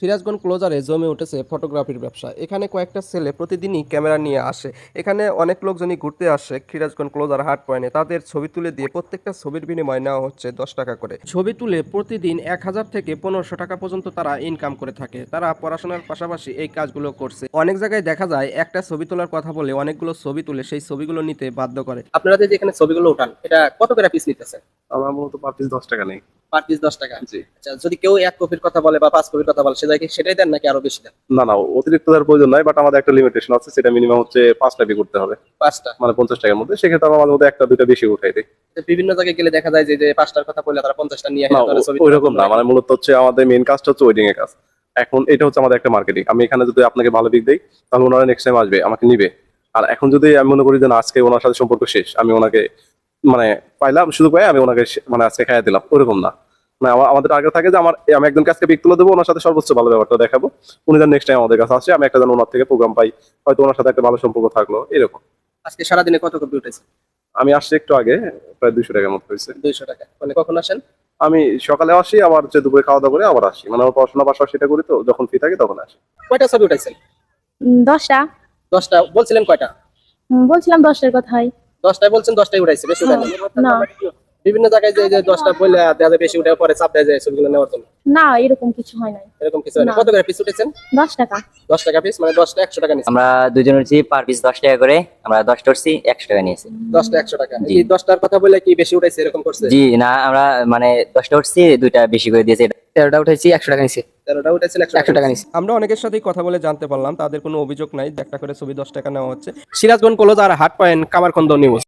সিরাজগঞ্জ ক্লোজারে জমে উঠেছে ফটোগ্রাফির ব্যবসা। এখানে কয়েকটা ছেলে প্রতিদিনই ক্যামেরা নিয়ে আসে। এখানে অনেক লোকজনই ঘুরতে আসে সিরাজগঞ্জ ক্লোজার হাট পয়েন্টে। তাদের ছবি তুলে দিয়ে প্রত্যেকটা ছবির বিনিময়ে নেওয়া হচ্ছে 10 টাকা করে। ছবি তুলে প্রতিদিন 1000 থেকে 1500 টাকা পর্যন্ত তারা ইনকাম করে থাকে। তারা পড়াশোনার পাশাপাশি এই কাজগুলো করছে। অনেক জায়গায় দেখা যায় একটা ছবি তোলার কথা বলে অনেকগুলো ছবি তুলে সেই ছবিগুলো নিতে বাধ্য করে। আপনারা যে এখানে ছবিগুলো উঠান, এটা কত করে পিস নিতেছে? আমার মূলত পার পিস 10 টাকা নেই। পার পিস 10 টাকা। জি। আচ্ছা, যদি কেউ 1 কপির কথা বলে বা 5 কপির কথা বলে, সেটা কি সেটাই দেন নাকি আরো বেশি দেন? না না, অতিরিক্ত দেওয়ার প্রয়োজন নাই, বাট আমাদের একটা লিমিটেশন আছে, সেটা মিনিমাম হচ্ছে 5টা পে করতে হবে, 5টা। মানে 50 টাকার মধ্যে। সেক্ষেত্রে আমরা মাঝে মধ্যে একটা দুইটা বেশি উঠাই দিই। বিভিন্ন জায়গায় গেলে দেখা যায় যে 5টার কথা বললে তারা 50টা নিয়ে না, আসে, তাহলে ছবি ওই তোলা রকম বন্ধ না, হয়। মানে মূলত হচ্ছে আমাদের মেইন কাজটা হচ্ছে ওয়েডিং এর কাজ। এখন এটা হচ্ছে আমাদের একটা মার্কেটিং। আমি এখানে যদি আপনাকে ভালো দিক দেই, তাহলে ওনারা নেক্সট টাইম আসবে, আমাকে নিবে। আর এখন যদি আমি মনে করি যে না, আজকে ওনার সাথে সম্পর্ক শেষ, আমি ওনাকে মানে পাইলাম, সুযোগ পাই আমি ওনাকে মানে আজকে খাইয়া দিলাম, ওরকম না। মানে আমাদের আগে থাকে যে আমি একজনকে আজকে পিক তুলে দেবো, ওনার সাথে সর্বোচ্চ ভালো ব্যাপারটা দেখাবো, উনি যেন নেক্সট টাইম আমাদের কাছে আসে, আমি একটা যেন ওনার থেকে প্রোগ্রাম পাই, হয়তো ওনার সাথে একটা ভালো সম্পর্ক থাকলো, এরকম। আজকে সারাদিনে কত কপি উঠেছে? আমি আসছি একটু আগে, প্রায় 200 টাকার মতো হয়েছে। 200 টাকা। মানে কখন আসেন? আমি সকালে আসি, আবার যে দুপুরে খাওয়া দাওয়া করে আবার আসি, মানে আমার পড়াশোনা পাশাপাশি সেটা করি, তো যখন ফ্রি থাকি তখন আসি। কয়টা ছবি উঠাইছেন? 10টা। 10টা বলছিলেন কয়টা? বলছিলাম 10টার কথাই। 10টায় বলছেন, 10টাই উঠাইছে, বেশি উঠাইনি। না বিভিন্ন জায়গায় যে 10টা বললে দেখা যায় বেশি উঠে পরে চাপ দেয় যায় ছবিগুলো নেওয়ার জন্য। না, এরকম কিছু হয় নাই। এরকম কিছু হয় না। না। কত করে পিস উঠেছেন? 10 টাকা। 10 টাকা পিস, মানে 10টা 100 টাকা নিচ্ছে। আমরা দুজন উঠছি পার পিস 10 টাকা করে, আমরা 10টা উঠছি 100 টাকা নিয়েছি। 10টা 100 টাকা। জি। এই 10টার কথা বলে কি বেশি উঠাইছে এরকম করছে? জি না, আমরা মানে 10টা উঠছি, দুইটা বেশি করে দিয়েছি। 13টা উঠেছি 100 টাকা নিছি। 13টা উঠেছেন 100 টাকা নিছি। আমরা অনেকের সাথেই কথা বলে জানতে পারলাম তাদের কোনো অভিযোগ নাই, একটা করে ছবি 10 টাকা নেওয়া হচ্ছে। সিরাজগঞ্জ ক্লোজার হাট পয়েন্ট, কামারখন্দ নিউজ।